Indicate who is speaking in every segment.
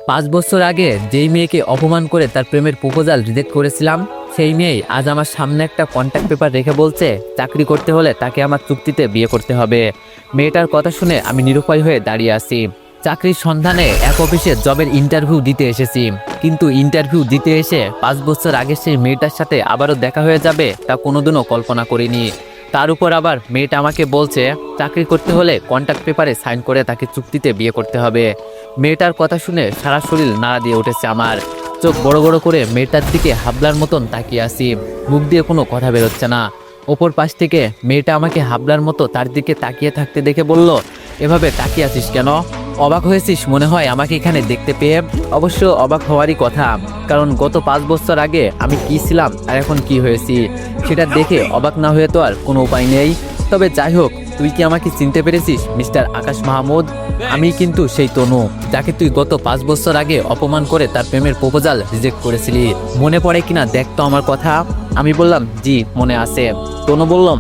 Speaker 1: 5 বছর আগে যেই মেয়েকে অপমান করে তার প্রেমের প্রপোজাল রিজেক্ট করেছিলাম, সেই মেয়েই আজ আমার সামনে একটা কন্ট্যাক্ট পেপার রেখে বলছে চাকরি করতে হলে তাকে আমার চুক্তিতে বিয়ে করতে হবে। মেয়েটার কথা শুনে আমি নিরুপায় হয়ে দাঁড়িয়ে আছি। চাকরির সন্ধানে এক অফিসে জবের ইন্টারভিউ দিতে এসেছি, কিন্তু ইন্টারভিউ দিতে এসে 5 বছর আগে সেই মেয়েটার সাথে আবারও দেখা হয়ে যাবে তা কোনোদিনও কল্পনা করিনি। তার উপর আবার মেয়েটা আমাকে বলছে চাকরি করতে হলে কন্ট্রাক্ট পেপারে সাইন করে তাকে চুক্তিতে বিয়ে করতে হবে। মেয়েটার কথা শুনে সারা শরীর নাড়া দিয়ে উঠেছে আমার। চোখ বড় বড় করে মেয়েটার দিকে হাবলার মতন তাকিয়ে আসি, মুখ দিয়ে কোনো কথা বেরোচ্ছে না। ওপর পাশ থেকে মেয়েটা আমাকে হাবলার মতো তার দিকে তাকিয়ে থাকতে দেখে বলল, এভাবে তাকিয়ে আছিস কেন? অবাক হয়েছিস মনে হয় আমাকে এখানে দেখতে পেয়ে? অবশ্য অবাক হওয়ারই কথা, কারণ গত 5 বছর আগে আমি কি ছিলাম আর এখন কি হয়েছি সেটা দেখে অবাক না হয়ে তো আর কোনো উপায় নেই। তবে যাই হোক, তুই কি আমাকে চিনতে পেরেছিস মিস্টার আকাশ মাহমুদ? আমি কিন্তু সেই তনু, যাকে তুই গত 5 বছর আগে অপমান করে তার প্রেমের প্রপোজাল রিজেক্ট করেছিলি। মনে পড়ে কিনা দেখ তো আমার কথা। আমি বললাম জি মনে আছে। তনু বললাম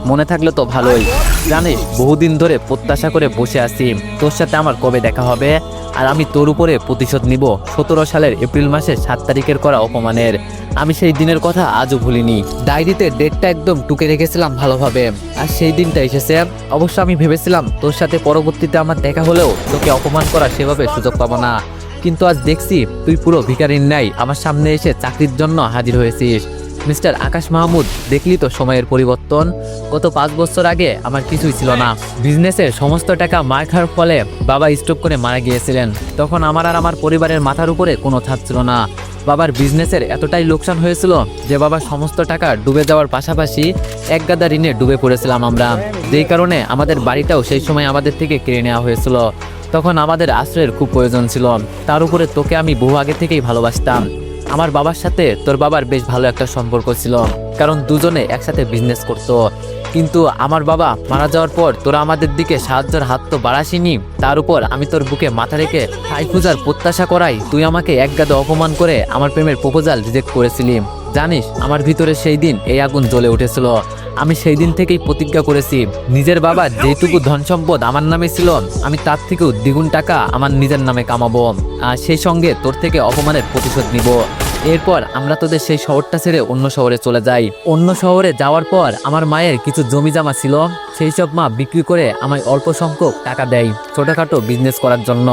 Speaker 1: মনে থাকলে তো ভালোই। জানিস বহুদিন ধরে প্রত্যাশা করে বসে আছি তোর সাথে আমার কবে দেখা হবে, আর আমি তোর উপরে প্রতিশোধ নিব 17 সালের এপ্রিল মাসের 7 তারিখের করা অপমানের। আমি সেই দিনের কথা আজও ভুলিনি। ডায়েরিতে ডেটটা একদম টুকে রেখেছিলাম ভালোভাবে, আর সেই দিনটা এসেছে। অবশ্য আমি ভেবেছিলাম তোর সাথে পরবর্তীতে আমার দেখা হলেও তোকে অপমান করার সেভাবে সুযোগ পাবো না, কিন্তু আজ দেখছি তুই পুরো ভিখারির ন্যায় আমার সামনে এসে চাকরির জন্য হাজির হয়েছিস। মিস্টার আকাশ মাহমুদ, দেখলি তো সময়ের পরিবর্তন। গত 5 বছর আগে আমার কিছুই ছিল না। বিজনেসের সমস্ত টাকা মার খাওয়ার ফলে বাবা স্ট্রোক করে মারা গিয়েছিলেন। তখন আমার আর আমার পরিবারের মাথার উপরে কোনো ছাদ ছিল না। বাবার বিজনেসের এতটাই লোকসান হয়েছিল যে বাবার সমস্ত টাকা ডুবে যাওয়ার পাশাপাশি এক গাদা ঋণে ডুবে পড়েছিলাম আমরা, যেই কারণে আমাদের বাড়িটাও সেই সময় আমাদের থেকে কেড়ে নেওয়া হয়েছিল। তখন আমাদের আশ্রয়ের খুব প্রয়োজন ছিল। তার উপরে তোকে আমি বহু আগে থেকেই ভালোবাসতাম। আমার বাবার সাথে তোর বাবার বেশ ভালো একটা সম্পর্ক ছিল, কারণ দুজনে একসাথে বিজনেস করত। কিন্তু আমার বাবা মারা যাওয়ার পর তোরা আমাদের দিকে সাহায্যের হাত তো বাড়াসিনি, তার উপর আমি তোর বুকে মাথা রেখে ঠাই খোঁজার প্রত্যাশা করাই তুই আমাকে একগাদা অপমান করে আমার প্রেমের প্রপোজাল রিজেক্ট করেছিলি। জানিস আমার ভিতরে সেই দিন এই আগুন জ্বলে উঠেছিল। আমি সেই দিন থেকেই প্রতিজ্ঞা করেছি নিজের বাবার যেটুকু ধন সম্পদ আমার নামে ছিল আমি তার থেকেও দ্বিগুণ টাকা আমার নিজের নামে কামাবো, আর সেই সঙ্গে তোর থেকে অপমানের প্রতিশোধ নিব। এরপর আমরা তোদের সেই শহরটা ছেড়ে অন্য শহরে চলে যাই। অন্য শহরে যাওয়ার পর আমার মায়ের কিছু জমি জমা ছিল, সেই সব মা বিক্রি করে আমায় অল্প সংখ্যক টাকা দেয় ছোটখাটো বিজনেস করার জন্য।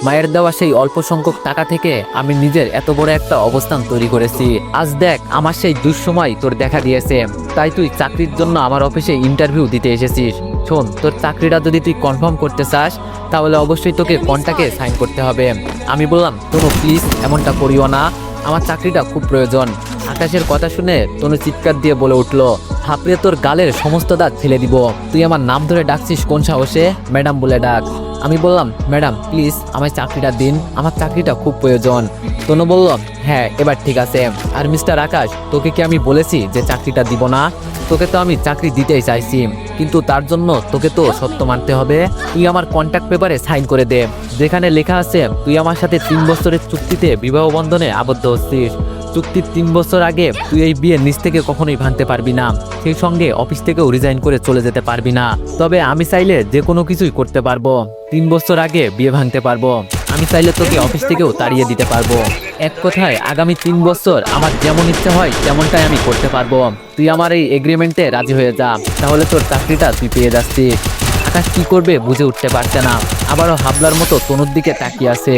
Speaker 1: মায়ের দেওয়া সেই অল্প সংখ্যক টাকা থেকে আমি নিজের এত বড় একটা অবস্থান তৈরি করেছি। আজ দেখ আমার সেই দুঃসময় তোর দেখা দিয়েছে, তাই তুই চাকরির জন্য আমার অফিসে ইন্টারভিউ দিতে এসেছিস। শোন, তোর চাকরিটা যদি তুই কনফার্ম করতে চাস তাহলে অবশ্যই তোকে কন্ট্রাক্টে সাইন করতে হবে। আমি বললাম তনু প্লিজ এমনটা করিও না, আমার চাকরিটা খুব প্রয়োজন। আকাশের কথা শুনে তনু চিৎকার দিয়ে বলে উঠলো, হাঁপড়ে তোর গালের সমস্ত দাঁত ফেলে দিব। তুই আমার নাম ধরে ডাকছিস কোন সাহসে? ম্যাডাম বলে ডাক। আমি বললাম ম্যাডাম প্লিজ আমায় চাকরিটা দিন, আমার চাকরিটা খুব প্রয়োজন। তনু বলল, হ্যাঁ এবার ঠিক আছে। আর মিস্টার আকাশ, তোকে কি আমি বলেছি যে চাকরিটা দিব না? তোকে তো আমি চাকরি দিতেই চাইছি, কিন্তু তার জন্য তোকে তো সত্য মানতে হবে। তুই আমার কন্ট্রাক্ট পেপারে সাইন করে দে, যেখানে লেখা আছে তুই আমার সাথে 3 বছরের চুক্তিতে বিবাহ বন্ধনে আবদ্ধ হচ্ছিস। চুক্তির 3 বছর আগে তুই এই বিয়ে নিজ থেকে কখনোই ভাঙতে পারবি না, সেই সঙ্গে অফিস থেকেও রিজাইন করে চলে যেতে পারবি না। তবে আমি চাইলে যে কোনো কিছুই করতে পারবো। 3 বছর আগে বিয়ে ভাঙতে পারবো, আমি চাইলে তোকে অফিস থেকেও তাড়িয়ে দিতে পারবো। এক কথায় আগামী 3 বছর আমার যেমন ইচ্ছা হয় তেমনটাই আমি করতে পারবো। তুই আমার এই এগ্রিমেন্টে রাজি হয়ে যা, তাহলে তোর চাকরিটা তুই পেয়ে যাচ্ছিস। আকাশ কি করবে বুঝে উঠতে পারছে না, আবারও হাবলার মতো তনুর দিকে তাকিয়ে আছে।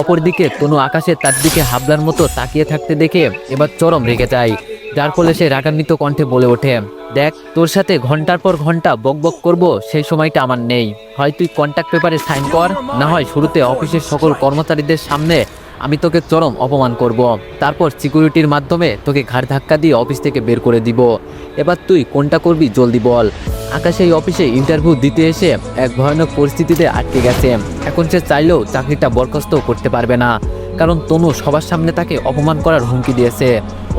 Speaker 1: অপরদিকে তনু আকাশে তার দিকে হাবলার মতো তাকিয়ে থাকতে দেখে এবার চরম রেগে যায়, যার ফলে সে রাগান্বিত কণ্ঠে বলে ওঠে, দেখ তোর সাথে ঘন্টার পর ঘন্টা বকবক করব সেই সময়টা আমার নেই। হয় তুই কন্ট্রাক্ট পেপারে সাইন কর, না হয় শুরুতে অফিসের সকল কর্মচারীদের সামনে আমি তোকে চরম অপমান করব, তারপর সিকিউরিটির মাধ্যমে তোকে ঘাড় ধাক্কা দিয়ে অফিস থেকে বের করে দিব। এবার তুই কোনটা করবি জলদি বল। আকাশ এই অফিসে ইন্টারভিউ দিতে এসে এক ভয়ানক পরিস্থিতিতে আটকে গেছে। এখন সে চাইলেও চাকরিটা বরখাস্ত করতে পারবে না, কারণ তনু সবার সামনে তাকে অপমান করার হুমকি দিয়েছে।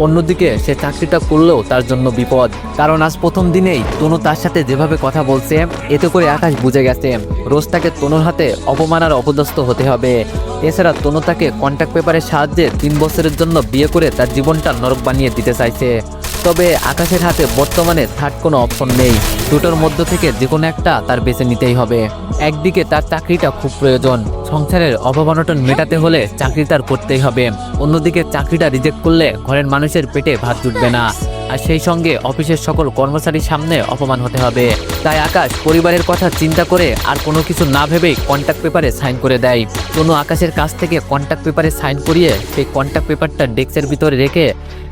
Speaker 1: অন্যদিকে সে চাকরিটা করলেও তার জন্য বিপদ, কারণ আজ প্রথম দিনেই তনু তার সাথে যেভাবে কথা বলছে এতে করে আকাশ বুঝে গেছে রোজ তাকে তনুর হাতে অপমান আর অপদস্থ হতে হবে। এছাড়া তনু তাকে কন্ট্রাক্ট পেপারের সাহায্যে 3 বছরের জন্য বিয়ে করে তার জীবনটা নরক বানিয়ে দিতে চাইছে। তবে আকাশের হাতে বর্তমানে থার্ড কোনো অপশন নেই। দুটোর মধ্য থেকে যে কোনো একটা তার বেছে নিতেই হবে। একদিকে তার চাকরিটা খুব প্রয়োজন, সংসারের অভাব অনটন মেটাতে হলে চাকরি তার করতেই হবে। অন্যদিকে চাকরিটা রিজেক্ট করলে ঘরের মানুষের পেটে ভাত জুটবে না, আর সেই সঙ্গে অফিসের সকল কর্মচারীর সামনে অপমান হতে হবে। তাই আকাশ পরিবারের কথা চিন্তা করে আর কোনো কিছু না ভেবেই কন্ট্রাক্ট পেপারে সাইন করে দেয়। তনু আকাশের কাছ থেকে কন্ট্রাক্ট পেপারে সাইন করিয়ে সেই কন্ট্রাক্ট পেপারটা ডেস্কের ভিতরে রেখে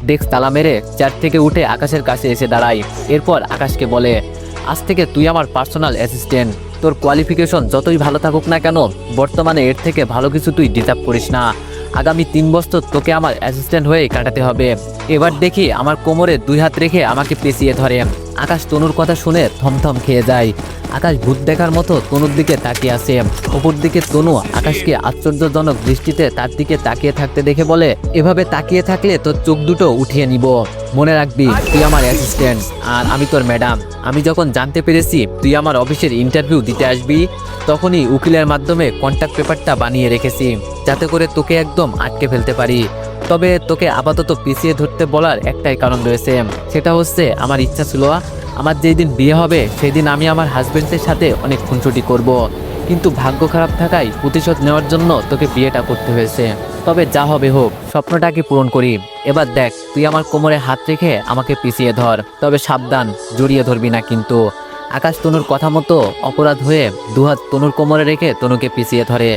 Speaker 1: ডেস্ক তালা মেরে চেয়ার থেকে উঠে আকাশের কাছে এসে দাঁড়ায়। এরপর আকাশকে বলে, আজ থেকে তুই আমার পার্সোনাল অ্যাসিস্ট্যান্ট। তোর কোয়ালিফিকেশন যতই ভালো থাকুক না কেন, বর্তমানে এর থেকে ভালো কিছু তুই ডিজার্ভ করিস না। আগামী 3 বছর তোকে আমার অ্যাসিস্ট্যান্ট হয়ে কাটাতে হবে। এবার দেখি আমার কোমরে 2 হাত রেখে আমাকে পেঁচিয়ে ধরে। আকাশ তনুর কথা শুনে থমথম খেয়ে যায়। আকাশ ভূত দেখার মতো তনুর দিকে তাকিয়ে আসে। অপর দিকে তনু আকাশকে আশ্চর্যজনক দৃষ্টিতে তার দিকে তাকিয়ে থাকতে দেখে বলে, এভাবে তাকিয়ে থাকলে তোর চোখ দুটো উঠিয়ে নিব। মনে রাখবি তুই আমার অ্যাসিস্ট্যান্ট আর আমি তোর ম্যাডাম। আমি যখন জানতে পেরেছি তুই আমার অফিসের ইন্টারভিউ দিতে আসবি, তখনই উকিলের মাধ্যমে কন্ট্রাক্ট পেপারটা বানিয়ে রেখেছি যাতে করে তোকে একদম আটকে ফেলতে পারি। তবে তোকে আপাতত পিছিয়ে ধরতে বলার একটাই কারণ রয়েছে, সেটা হচ্ছে আমার ইচ্ছা ছিল আমার যেই দিন বিয়ে হবে সেই দিন আমি আমার হাজবেন্ডের সাথে অনেক খুনসুটি করব। কিন্তু ভাগ্য খারাপ থাকায় প্রতিশোধ নেওয়ার জন্য তোকে বিয়েটা করতে হয়েছে। তবে যা হবে হোক, স্বপ্নটাকে পূরণ করি। এবার দেখ, তুই আমার কোমরে হাত রেখে আমাকে পিছিয়ে ধর, তবে সাবধান, জড়িয়ে ধরবি না কিন্তু। আকাশ তনুর কথা মতো অপরাধ হয়ে 2 হাত তনুর কোমরে রেখে তনুকে পিছিয়ে ধরে।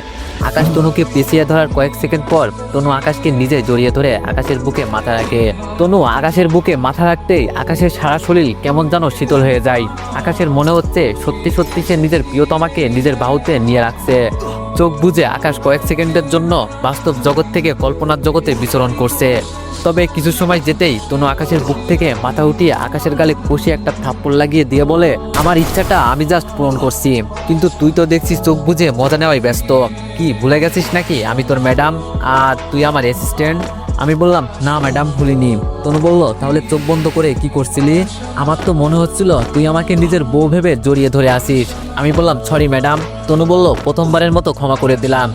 Speaker 1: আকাশ তনুকে পিছিয়ে ধরার কয়েক সেকেন্ড পর তনু আকাশকে নিজে জড়িয়ে ধরে আকাশের বুকে মাথা রাখে। তনু আকাশের বুকে মাথা রাখতেই আকাশের সারা শরীর কেমন যেন শীতল হয়ে যায়। আকাশের মনে হচ্ছে সত্যি সত্যি সে নিজের প্রিয়তমাকে নিজের বাহুতে নিয়ে রাখছে। চোখ বুজে আকাশ কয়েক সেকেন্ডের জন্য বাস্তব জগৎ থেকে কল্পনার জগতে বিচরণ করছে। তবে কিছু সময় যেতেই তনু আকাশের বুক থেকে মাথা উঠিয়ে আকাশের গালে কষিয়ে একটা থাপ্পড় লাগিয়ে দিয়ে বলে, আমার ইচ্ছাটা আমি জাস্ট পূরণ করছি, কিন্তু তুই তো দেখছিস চোখ বুজে মজা নেওয়াই ব্যস্ত। কি ভুলে গেছিস নাকি আমি তোর ম্যাডাম আর তুই আমার অ্যাসিস্ট্যান্ট? আমি বললাম, না ম্যাডাম, ভুলিনি। তনু বলল, তাহলে চোখ বন্ধ করে কি করছিলি? আমার তো মনে হচ্ছিল তুই আমাকে নিজের বউ ভেবে জড়িয়ে ধরে আসিস। আমি বললাম, সরি ম্যাডাম। তনু বলল, প্রথমবারের মতো ক্ষমা করে দিলাম,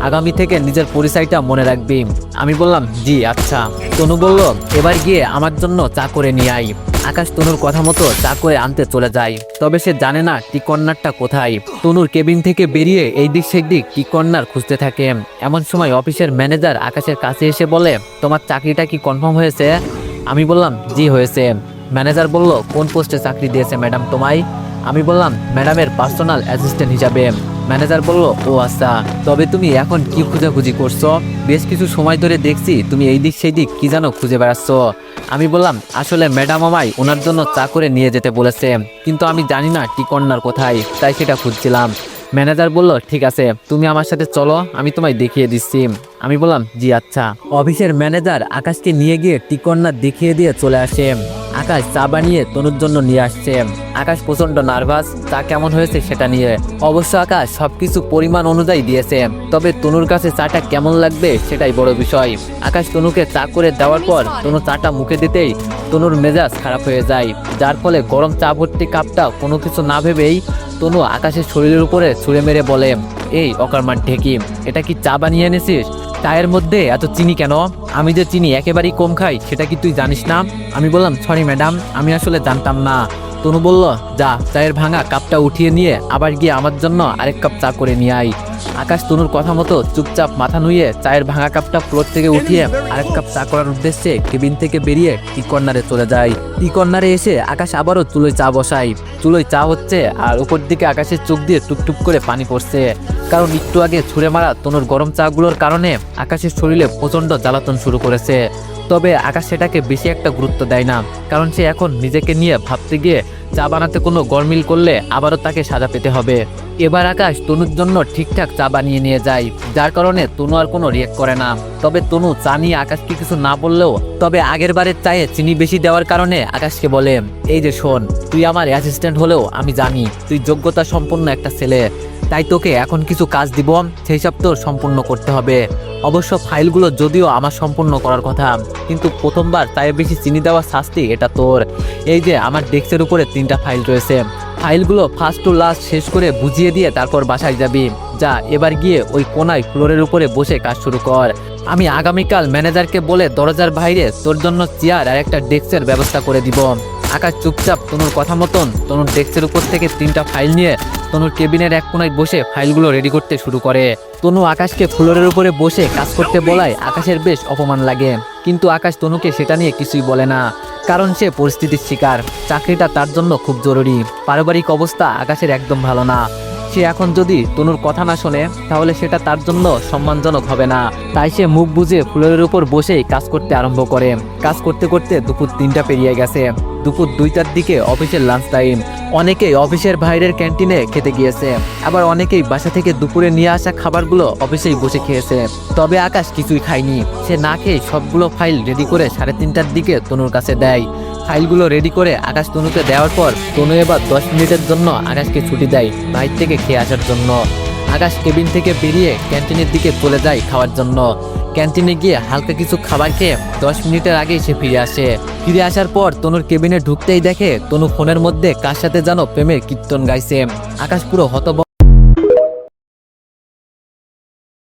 Speaker 1: আগামী থেকে নিজের পরিচয়টা মনে রাখবি। আমি বললাম, জি আচ্ছা। তনু বলল, এবার গিয়ে আমার জন্য চা করে নিয়ে আই। আকাশ তনুর কথা মতো চা করে আনতে চলে যায়। তবে সে জানে না টি কর্নারটা কোথায়। তনুর কেবিন থেকে বেরিয়ে এই দিক সেই দিক টি কর্নার খুঁজতে থাকে। এমন সময় অফিসের ম্যানেজার আকাশের কাছে এসে বলে, তোমার চাকরিটা কি কনফার্ম হয়েছে? আমি বললাম, জি হয়েছে। ম্যানেজার বলল, কোন পোস্টে চাকরি দিয়েছে ম্যাডাম তোমায়? আমি বললাম, ম্যাডামের পার্সোনাল অ্যাসিস্ট্যান্ট হিসাবে। ম্যানেজার বলল, ও আচ্ছা, তবে তুমি এখন কি খোঁজাখুঁজি করছো? বেশ কিছু সময় ধরে দেখছি তুমি এই দিক সেই দিক কি যেন খুঁজে বেড়াচ্ছ। আমি বললাম, আসলে ম্যাডাম আমায় ওনার জন্য চা করে নিয়ে যেতে বলেছে, কিন্তু আমি জানি না টি কর্নার কোথায়, তাই সেটা খুঁজছিলাম। ম্যানেজার বলল, ঠিক আছে, তুমি আমার সাথে চলো, আমি তোমায় দেখিয়ে দিচ্ছি। আমি বললাম, জি আচ্ছা। অফিসের ম্যানেজার আকাশকে নিয়ে গিয়ে টি কর্নার দেখিয়ে দিয়ে চলে আসে। আকাশ চা বানিয়ে তনুর জন্য নিয়ে আসছে। আকাশ প্রচন্ড নার্ভাস চা কেমন হয়েছে সেটা নিয়ে। অবশ্য আকাশ সবকিছু পরিমাণ অনুযায়ী দিয়েছে, তবে তনুর কাছে চাটা কেমন লাগবে সেটাই বড় বিষয়। আকাশ তনুকে চা করে দেওয়ার পর তনু চাটা মুখে দিতেই তনুর মেজাজ খারাপ হয়ে যায়, যার ফলে গরম চা ভর্তি কাপটা কোনো কিছু না ভেবেই তনু আকাশের শরীরের উপরে ছুঁড়ে মেরে বলে, এই অকর্মার ঢেকি, এটা কি চা বানিয়ে এনেছিস? চায়ের মধ্যে এত চিনি কেন? আমি যে চিনি একেবারেই কম খাই সেটা কি তুই জানিস না? আমি বললাম, সরি ম্যাডাম, আমি আসলে জানতাম না। তনু বলল, যা চায়ের ভাঙা কাপটা উঠিয়ে নিয়ে আবার গিয়ে আমার জন্য আরেক কাপ চা করে নিয়ে আই। আকাশ তনুর কথা মতো চুপচাপ মাথা নুয়ে চায়ের ভাঙা কাপটা ফ্লোর থেকে উঠিয়ে আরেক কাপ চা করার উদ্দেশ্যে কেবিন থেকে বেরিয়ে টি কর্নারে চলে যায়। টি কর্নারে এসে আকাশ আবারও চুলোয় চা বসায়। চুলোয় চা হচ্ছে আর উপর দিকে আকাশের চোখ দিয়ে টুপটুপ করে পানি পড়ছে, কারণ একটু আগে ছুঁড়ে মারা তনুর গরম চাগুলোর কারণে আকাশের শরীরে প্রচণ্ড জ্বালাতন শুরু করেছে। তবে আকাশ সেটাকে বেশি একটা গুরুত্ব দেয় না, কারণ সে এখন নিজেকে নিয়ে ভাবতে গিয়ে চা বানাতে কোনো গরমিল করলে আবারও তাকে সাজা পেতে হবে। এবার আকাশ তনুর জন্য ঠিকঠাক চা বানিয়ে নিয়ে যায়, যার কারণে তনু আর কোনো রিয়েক্ট করে না। তবে তনু চা নিয়ে আকাশকে কিছু না বললেও তবে আগের বারের চায়ে চিনি বেশি দেওয়ার কারণে আকাশকে বলে, এই যে শোন, তুই আমার অ্যাসিস্ট্যান্ট হলেও আমি জানি তুই যোগ্যতা সম্পন্ন একটা ছেলে, তাই তোকে এখন কিছু কাজ দিব, সেই সব তোর সম্পূর্ণ করতে হবে। অবশ্য ফাইলগুলো যদিও আমার সম্পূর্ণ করার কথা, কিন্তু প্রথমবার তাই বেশি চিনি দেওয়ার শাস্তি এটা তোর। এই যে আমার ডেস্কের উপরে 3টা ফাইল রয়েছে, ফাইলগুলো ফার্স্ট টু লাস্ট শেষ করে বুঝিয়ে দিয়ে তারপর বাসায় যাবি। যা এবার গিয়ে ওই কোনায় ফ্লোরের উপরে বসে কাজ শুরু কর। আমি আগামীকাল ম্যানেজারকে বলে দরজার বাইরে তোর জন্য চেয়ার আর একটা ডেস্কের ব্যবস্থা করে দিব। আকাশ চুপচাপ তনুর কথা মতন তনুর ডেস্কের উপর থেকে 3টা ফাইল নিয়ে তনুর কেবিনের এক কোনায় বসে ফাইলগুলো রেডি করতে শুরু করে। তনু আকাশকে ফ্লোরের উপরে বসে কাজ করতে বলায় আকাশের বেশ অপমান লাগে, কিন্তু আকাশ তনুকে সেটা নিয়ে কিছুই বলে না, কারণ সে পরিস্থিতির শিকার। চাকরিটা তার জন্য খুব জরুরি। পারিবারিক অবস্থা আকাশের একদম ভালো না। সে এখন যদি তনুর কথা না শোনে তাহলে সেটা তার জন্য সম্মানজনক হবে না। তাই সে মুখ বুজে ফ্লোরের উপর বসেই কাজ করতে আরম্ভ করে। কাজ করতে করতে দুপুর 3টা পেরিয়ে গেছে। দুপুর 2টার দিকে অফিসের লাঞ্চ টাইম। অনেকেই অফিসের বাইরের ক্যান্টিনে খেতে গিয়েছে, আবার অনেকেই বাসা থেকে দুপুরে নিয়ে আসা খাবারগুলো অফিসেই বসে খেয়েছে। তবে আকাশ কিছুই খায়নি। সে না খেয়ে সবগুলো ফাইল রেডি করে 3:30টার দিকে তনুর কাছে দেয়। ফাইলগুলো রেডি করে আকাশ তনুকে দেওয়ার পর তনু এবার 10 মিনিটের জন্য আকাশকে ছুটি দেয় বাইরে থেকে খেয়ে আসার জন্য। আকাশ কেবিন থেকে বেরিয়ে ক্যান্টিনের দিকে চলে যায় খাওয়ার জন্য। ক্যান্টিনে গিয়ে হালকা কিছু খাবার খেয়ে 10 মিনিটের আগেই সে ফিরে আসে। ফিরে আসার পর তনুর কেবিনে ঢুকতেই দেখে তনু ফোনের মধ্যে কার সাথে যেন প্রেমের কীর্তন গাইছে। আকাশ পুরো হতভম্ব